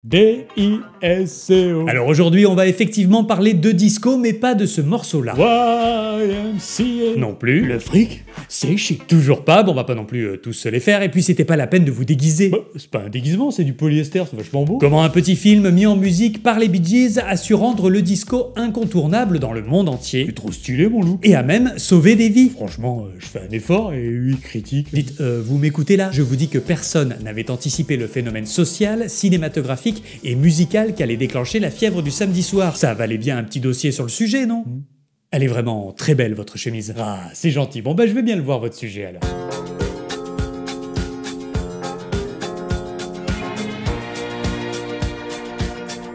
D-I-S-C-O. Alors aujourd'hui, on va effectivement parler de disco, mais pas de ce morceau-là. YMCA. Non plus. Le fric, c'est chic. Toujours pas, bon, on va pas non plus tous se les faire, et puis c'était pas la peine de vous déguiser. Bah, c'est pas un déguisement, c'est du polyester, c'est vachement beau. Comment un petit film mis en musique par les Bee Gees a su rendre le disco incontournable dans le monde entier. C'est trop stylé, mon loup. Et a même sauvé des vies. Franchement, je fais un effort et lui critique. Dites, vous m'écoutez là? Je vous dis que personne n'avait anticipé le phénomène social, cinématographique et musical qu'allait déclencher la fièvre du samedi soir. Ça valait bien un petit dossier sur le sujet, non? Elle est vraiment très belle, votre chemise. Ah, c'est gentil. Bon, bah, je vais bien le voir, votre sujet, alors.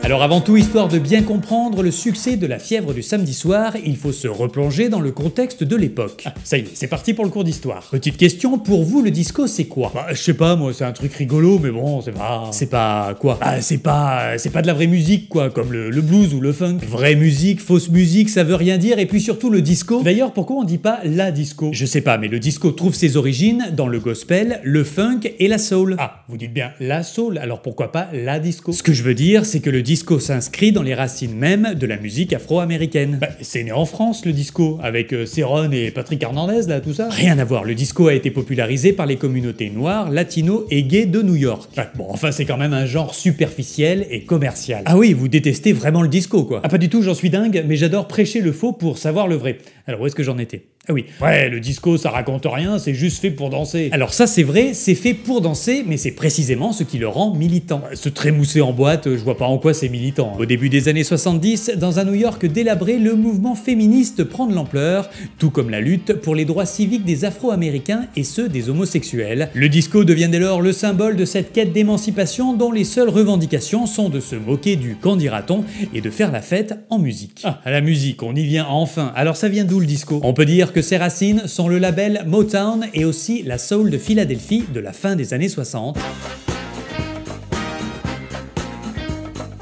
Alors avant tout, histoire de bien comprendre le succès de la fièvre du samedi soir, il faut se replonger dans le contexte de l'époque. Ah, ça y est, c'est parti pour le cours d'histoire. Petite question, pour vous, le disco, c'est quoi? Bah, je sais pas, moi, c'est un truc rigolo, mais bon, c'est pas... C'est pas quoi? Ah, c'est pas de la vraie musique, quoi, comme le blues ou le funk. Vraie musique, fausse musique, ça veut rien dire, et puis surtout le disco. D'ailleurs, pourquoi on dit pas la disco? Je sais pas, mais le disco trouve ses origines dans le gospel, le funk et la soul. Ah, vous dites bien la soul, alors pourquoi pas la disco? Ce que je veux dire, c'est que le disco s'inscrit dans les racines mêmes de la musique afro-américaine. Bah, c'est né en France, le disco, avec Céron et Patrick Hernandez, là, tout ça. Rien à voir, le disco a été popularisé par les communautés noires, latino et gays de New York. Ouais, bon, enfin, c'est quand même un genre superficiel et commercial. Ah oui, vous détestez vraiment le disco, quoi. Ah, pas du tout, j'en suis dingue, mais j'adore prêcher le faux pour savoir le vrai. Alors, où est-ce que j'en étais? Ah oui. Ouais, le disco, ça raconte rien, c'est juste fait pour danser. Alors ça, c'est vrai, c'est fait pour danser, mais c'est précisément ce qui le rend militant. Se trémousser en boîte, je vois pas en quoi c'est militant. Au début des années 70, dans un New York délabré, le mouvement féministe prend de l'ampleur, tout comme la lutte pour les droits civiques des Afro-Américains et ceux des homosexuels. Le disco devient dès lors le symbole de cette quête d'émancipation dont les seules revendications sont de se moquer du qu'en dira-t-on et de faire la fête en musique. Ah, à la musique, on y vient enfin. Alors ça vient d'où le disco? On peut dire que ses racines sont le label Motown et aussi la soul de Philadelphie de la fin des années 60.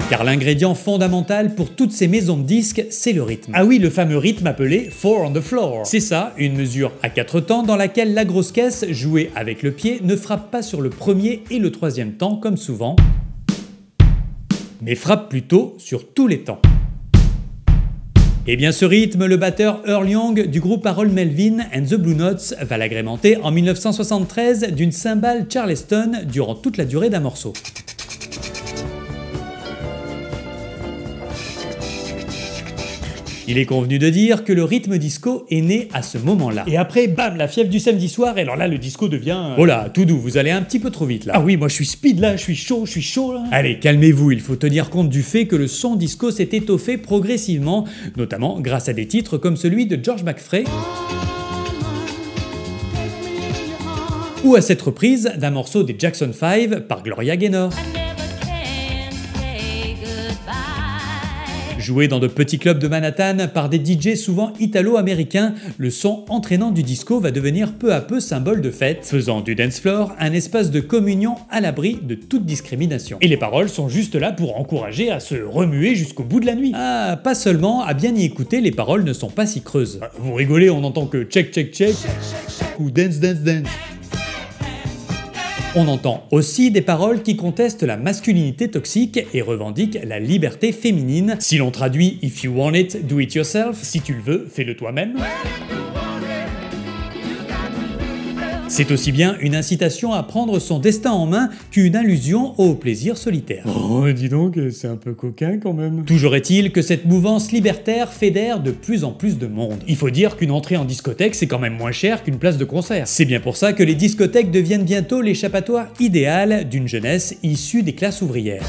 Car l'ingrédient fondamental pour toutes ces maisons de disques, c'est le rythme. Ah oui, le fameux rythme appelé 4 on the floor. C'est ça, une mesure à 4 temps dans laquelle la grosse caisse, jouée avec le pied, ne frappe pas sur le premier et le troisième temps comme souvent, mais frappe plutôt sur tous les temps. Et bien ce rythme, le batteur Earl Young du groupe Harold Melvin and the Blue Notes va l'agrémenter en 1973 d'une cymbale Charleston durant toute la durée d'un morceau. Il est convenu de dire que le rythme disco est né à ce moment-là. Et après, bam, la fièvre du samedi soir, et alors là, le disco devient... Oh là, tout doux, vous allez un petit peu trop vite là. Ah oui, moi je suis speed là, je suis chaud là. Allez, calmez-vous, il faut tenir compte du fait que le son disco s'est étoffé progressivement, notamment grâce à des titres comme celui de George McFray, ou à cette reprise d'un morceau des Jackson 5 par Gloria Gaynor. Joué dans de petits clubs de Manhattan par des DJ souvent italo-américains, le son entraînant du disco va devenir peu à peu symbole de fête, faisant du dance floor un espace de communion à l'abri de toute discrimination. Et les paroles sont juste là pour encourager à se remuer jusqu'au bout de la nuit. Ah, pas seulement, à bien y écouter, les paroles ne sont pas si creuses. Vous rigolez, on entend que check check check ou dance dance dance. On entend aussi des paroles qui contestent la masculinité toxique et revendiquent la liberté féminine. Si l'on traduit « If you want it, do it yourself », si tu le veux, fais-le toi-même. C'est aussi bien une incitation à prendre son destin en main qu'une allusion au plaisir solitaire. Oh, dis donc, c'est un peu coquin quand même. Toujours est-il que cette mouvance libertaire fédère de plus en plus de monde. Il faut dire qu'une entrée en discothèque, c'est quand même moins cher qu'une place de concert. C'est bien pour ça que les discothèques deviennent bientôt l'échappatoire idéal d'une jeunesse issue des classes ouvrières.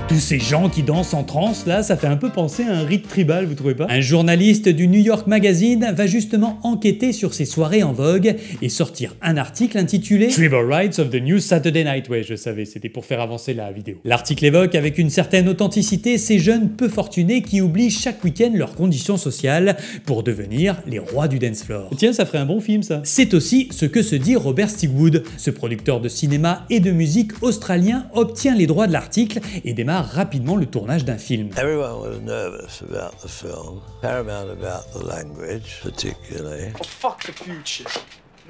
Tous ces gens qui dansent en transe, là, ça fait un peu penser à un rite tribal, vous trouvez pas? Un journaliste du New York Magazine va justement enquêter sur ces soirées en vogue et sortir un article intitulé Tribal Rites of the New Saturday Night. Ouais, je savais, c'était pour faire avancer la vidéo. L'article évoque avec une certaine authenticité ces jeunes peu fortunés qui oublient chaque week-end leurs conditions sociales pour devenir les rois du dance floor. Tiens, ça ferait un bon film, ça. C'est aussi ce que se dit Robert Stigwood. Ce producteur de cinéma et de musique australien obtient les droits de l'article et démarre rapidement le tournage d'un film. Everyone was nervous about the film, paramount about the language particularly. Oh, fuck the future.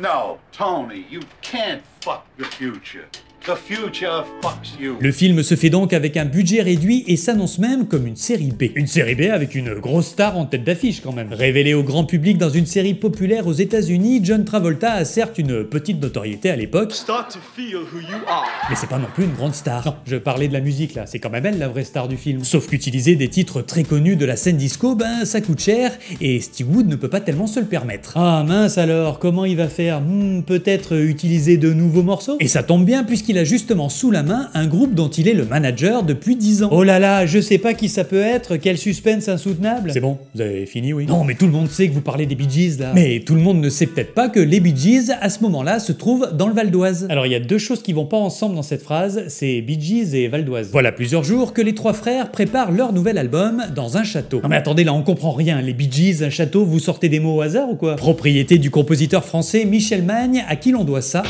No, Tony, you can't fuck the future. The future fucks you. Le film se fait donc avec un budget réduit et s'annonce même comme une série B. Une série B avec une grosse star en tête d'affiche quand même. Révélé au grand public dans une série populaire aux États-Unis, John Travolta a certes une petite notoriété à l'époque. Start to feel who you are. Mais c'est pas non plus une grande star. Non, je parlais de la musique là, c'est quand même elle la vraie star du film. Sauf qu'utiliser des titres très connus de la scène disco, ben ça coûte cher et Steve Wood ne peut pas tellement se le permettre. Ah mince alors, comment il va faire? Peut-être utiliser de nouveaux morceaux? Et ça tombe bien puisqu'il a justement sous la main un groupe dont il est le manager depuis 10 ans. Oh là là, je sais pas qui ça peut être, quel suspense insoutenable. C'est bon, vous avez fini, oui? Non mais tout le monde sait que vous parlez des Bee Gees là. Mais tout le monde ne sait peut-être pas que les Bee Gees à ce moment-là se trouvent dans le Val d'Oise. Alors il y a deux choses qui vont pas ensemble dans cette phrase, c'est Bee Gees et Val d'Oise. Voilà plusieurs jours que les trois frères préparent leur nouvel album dans un château. Non mais attendez là, on comprend rien, les Bee Gees, un château, vous sortez des mots au hasard ou quoi? Propriété du compositeur français Michel Magne, à qui l'on doit ça.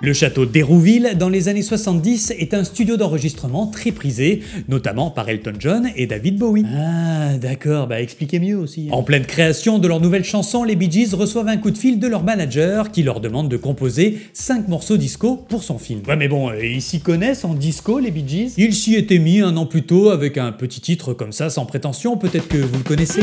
Le château d'Hérouville, dans les années 70, est un studio d'enregistrement très prisé, notamment par Elton John et David Bowie. Ah, d'accord, bah expliquez mieux aussi. En pleine création de leur nouvelle chanson, les Bee Gees reçoivent un coup de fil de leur manager qui leur demande de composer 5 morceaux disco pour son film. Ouais mais bon, ils s'y connaissent en disco les Bee Gees? Ils s'y étaient mis un an plus tôt avec un petit titre comme ça, sans prétention, peut-être que vous le connaissez.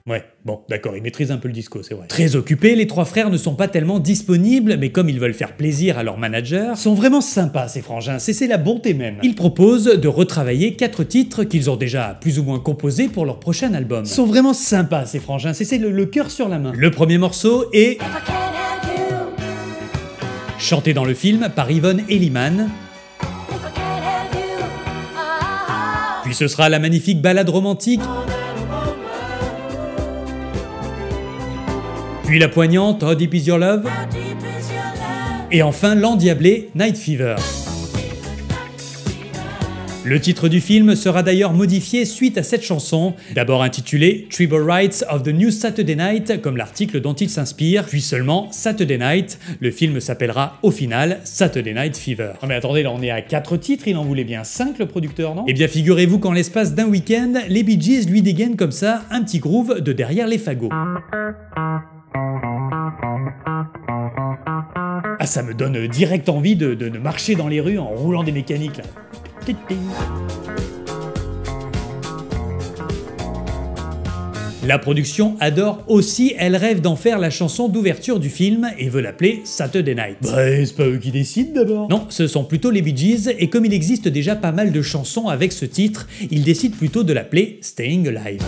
Ouais, bon, d'accord, ils maîtrisent un peu le disco, c'est vrai. Très occupés, les trois frères ne sont pas tellement disponibles, mais comme ils veulent faire plaisir à leur manager, sont vraiment sympas ces frangins, c'est la bonté même. Ils proposent de retravailler 4 titres qu'ils ont déjà plus ou moins composés pour leur prochain album. Sont vraiment sympas ces frangins, c'est le cœur sur la main. Le premier morceau est chanté dans le film par Yvonne Elliman. Puis ce sera la magnifique ballade romantique. Puis la poignante How Deep Is Your Love. Et enfin l'endiablé Night Fever. Le titre du film sera d'ailleurs modifié suite à cette chanson, d'abord intitulée Tribal Rights of the New Saturday Night, comme l'article dont il s'inspire, puis seulement Saturday Night. Le film s'appellera au final Saturday Night Fever. Non mais attendez, là on est à 4 titres, il en voulait bien 5 le producteur, non? Eh bien figurez-vous qu'en l'espace d'un week-end, les Bee Gees lui dégainent comme ça un petit groove de derrière les fagots. Ah, ça me donne direct envie de marcher dans les rues en roulant des mécaniques là. La production adore aussi, elle rêve d'en faire la chanson d'ouverture du film et veut l'appeler Saturday Night. Bah, c'est pas eux qui décident d'abord. Non, ce sont plutôt les Bee Gees et comme il existe déjà pas mal de chansons avec ce titre, ils décident plutôt de l'appeler Staying Alive.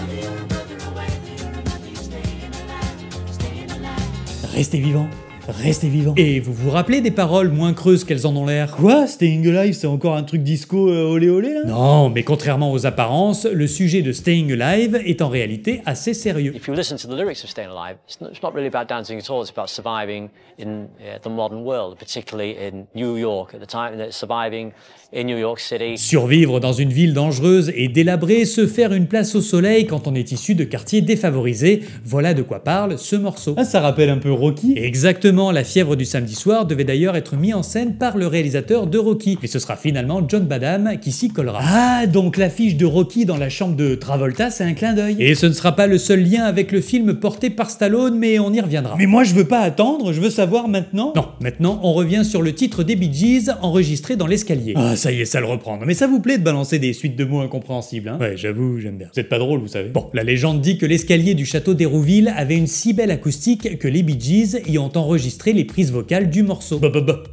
Restez vivant. Restez vivant. Et vous vous rappelez des paroles moins creuses qu'elles en ont l'air? Quoi? Staying Alive, c'est encore un truc disco olé olé là? Non, mais contrairement aux apparences, le sujet de Staying Alive est en réalité assez sérieux. If you listen to the lyrics of Staying Alive, it's not really about dancing at all, it's about surviving in the modern world, particularly in New York at the time, surviving in New York City. Survivre dans une ville dangereuse et délabrée, se faire une place au soleil quand on est issu de quartiers défavorisés, voilà de quoi parle ce morceau. Ah, ça rappelle un peu Rocky? Exactement. La fièvre du samedi soir devait d'ailleurs être mis en scène par le réalisateur de Rocky. Et ce sera finalement John Badham qui s'y collera. Ah, donc l'affiche de Rocky dans la chambre de Travolta, c'est un clin d'œil. Et ce ne sera pas le seul lien avec le film porté par Stallone, mais on y reviendra. Mais moi je veux pas attendre, je veux savoir maintenant. Non, maintenant on revient sur le titre des Bee Gees enregistré dans l'escalier. Ah, ça y est, ça le reprend. Mais ça vous plaît de balancer des suites de mots incompréhensibles, hein? Ouais, j'avoue, j'aime bien. Vous êtes pas drôle, vous savez. Bon, la légende dit que l'escalier du château d'Hérouville avait une si belle acoustique que les Bee Gees y ont enregistré les prises vocales du morceau.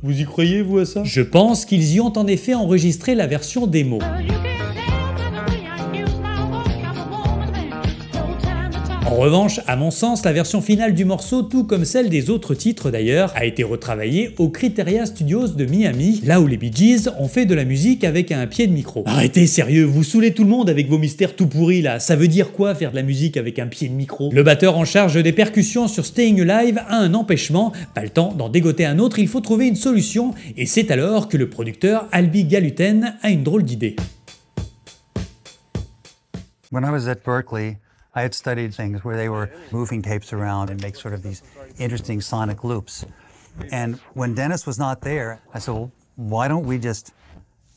Vous y croyez, vous, à ça? Je pense qu'ils y ont en effet enregistré la version démo. En revanche, à mon sens, la version finale du morceau, tout comme celle des autres titres d'ailleurs, a été retravaillée au Criteria Studios de Miami, là où les Bee Gees ont fait de la musique avec un pied de micro. Arrêtez, sérieux, vous saoulez tout le monde avec vos mystères tout pourris là, ça veut dire quoi faire de la musique avec un pied de micro? Le batteur en charge des percussions sur Staying Alive a un empêchement, pas le temps d'en dégoter un autre, il faut trouver une solution, et c'est alors que le producteur Albi Galuten a une drôle d'idée. When I was at Berkeley, I had studied things where they were moving tapes around and make sort of these interesting sonic loops. And when Dennis was not there, I said, well, why don't we just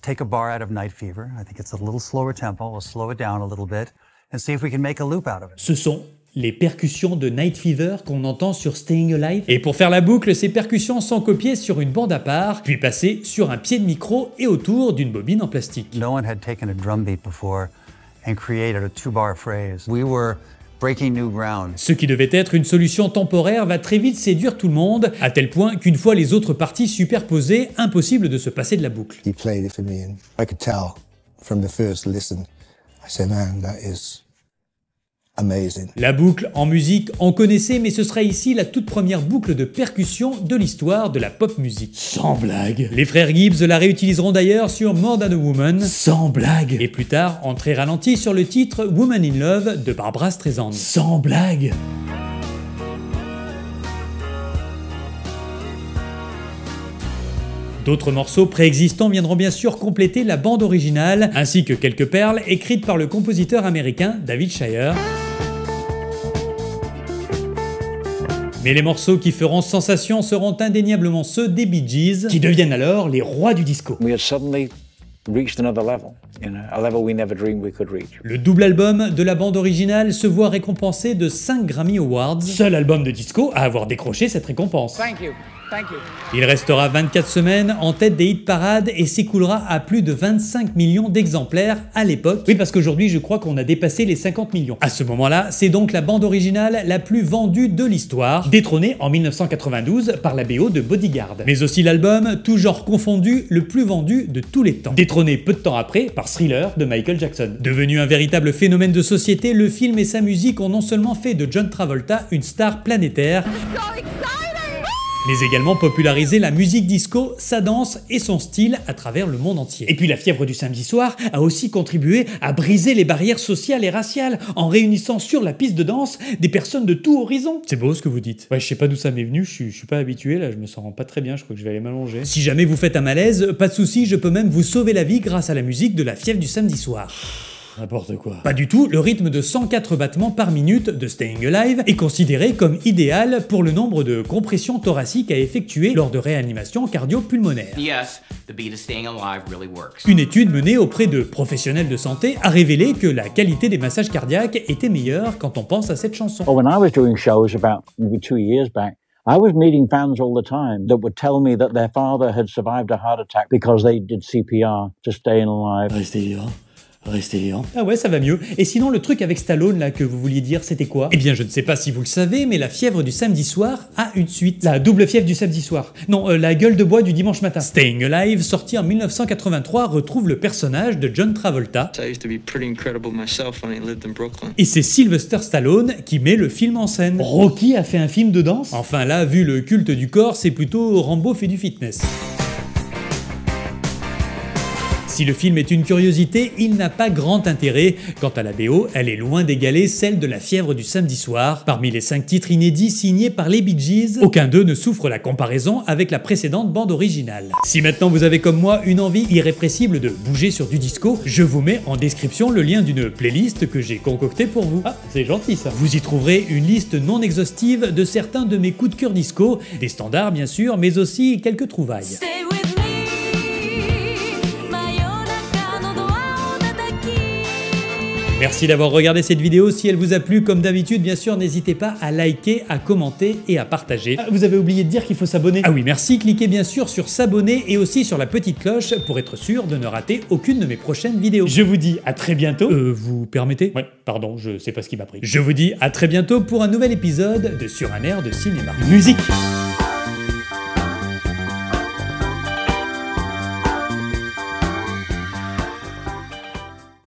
take a bar out of Night Fever? I think it's a little slower tempo. We'll slow it down a little bit. and see if we can make a loop out of it. Ce sont les percussions de Night Fever qu'on entend sur Staying Alive. Et pour faire la boucle, ces percussions sont copiées sur une bande à part, puis passées sur un pied de micro et autour d'une bobine en plastique. No one had taken a drum beat before and created a 2-bar phrase. We were breaking new ground. Ce qui devait être une solution temporaire va très vite séduire tout le monde, à tel point qu'une fois les autres parties superposées, impossible de se passer de la boucle. He played it for me and I could tell from the first listen. I said, man, that is amazing. La boucle en musique, on connaissait, mais ce sera ici la toute première boucle de percussion de l'histoire de la pop musique. Sans blague. Les frères Gibbs la réutiliseront d'ailleurs sur More Than a Woman. Sans blague. Et plus tard, en très ralenti sur le titre Woman in Love de Barbra Streisand. Sans blague. D'autres morceaux préexistants viendront bien sûr compléter la bande originale, ainsi que quelques perles écrites par le compositeur américain David Shire. Mais les morceaux qui feront sensation seront indéniablement ceux des Bee Gees, Qui deviennent alors les rois du disco. We had suddenly reached another level, a level we never dreamed we could reach. Le double album de la bande originale se voit récompensé de 5 Grammy Awards. Seul album de disco à avoir décroché cette récompense. Thank you. Il restera 24 semaines en tête des hit parades et s'écoulera à plus de 25 millions d'exemplaires à l'époque. Oui, parce qu'aujourd'hui, je crois qu'on a dépassé les 50 millions. À ce moment-là, c'est donc la bande originale la plus vendue de l'histoire, Détrôné en 1992 par la BO de Bodyguard. mais aussi l'album, tout genre confondu, le plus vendu de tous les temps. Détrôné peu de temps après par Thriller de Michael Jackson. Devenu un véritable phénomène de société, le film et sa musique ont non seulement fait de John Travolta une star planétaire, mais également popularisé la musique disco, sa danse et son style à travers le monde entier. Et puis la fièvre du samedi soir a aussi contribué à briser les barrières sociales et raciales en réunissant sur la piste de danse des personnes de tout horizon. C'est beau ce que vous dites. Ouais, je sais pas d'où ça m'est venu, je suis pas habitué là, je me sens pas très bien, je crois que je vais aller m'allonger. Si jamais vous faites un malaise, pas de souci, je peux même vous sauver la vie grâce à la musique de la fièvre du samedi soir. N'importe quoi. Pas du tout, le rythme de 104 battements par minute de Staying Alive est considéré comme idéal pour le nombre de compressions thoraciques à effectuer lors de réanimation cardio-pulmonaire. Yes, the beat of Staying Alive really works. Une étude menée auprès de professionnels de santé a révélé que la qualité des massages cardiaques était meilleure quand on pense à cette chanson. Well, when I was doing shows about maybe 2 years back, I was meeting fans all the time that would tell me that their father had survived a heart attack because they did CPR to Staying Alive. Restez vivant. Restez vivant. Ah ouais, ça va mieux. Et sinon, le truc avec Stallone là que vous vouliez dire, c'était quoi? Eh bien, je ne sais pas si vous le savez, mais la fièvre du samedi soir a une suite. La double fièvre du samedi soir. Non, la gueule de bois du dimanche matin. Staying Alive, sorti en 1983, retrouve le personnage de John Travolta. I used to be pretty incredible myself when I lived in Brooklyn. Et c'est Sylvester Stallone qui met le film en scène. Rocky a fait un film de danse? Enfin là, vu le culte du corps, c'est plutôt Rambo fait du fitness. Si le film est une curiosité, il n'a pas grand intérêt. Quant à la BO, elle est loin d'égaler celle de la fièvre du samedi soir. Parmi les 5 titres inédits signés par les Bee Gees, aucun d'eux ne souffre la comparaison avec la précédente bande originale. Si maintenant vous avez comme moi une envie irrépressible de bouger sur du disco, je vous mets en description le lien d'une playlist que j'ai concoctée pour vous. Ah, c'est gentil ça. Vous y trouverez une liste non exhaustive de certains de mes coups de cœur disco, des standards bien sûr, mais aussi quelques trouvailles. Merci d'avoir regardé cette vidéo. Si elle vous a plu, comme d'habitude, bien sûr, n'hésitez pas à liker, à commenter et à partager. Ah, vous avez oublié de dire qu'il faut s'abonner. Ah oui, merci. Cliquez bien sûr sur s'abonner et aussi sur la petite cloche pour être sûr de ne rater aucune de mes prochaines vidéos. Je vous dis à très bientôt. Vous permettez? Ouais, pardon, je sais pas ce qui m'a pris. Je vous dis à très bientôt pour un nouvel épisode de Sur un air de cinéma. Musique.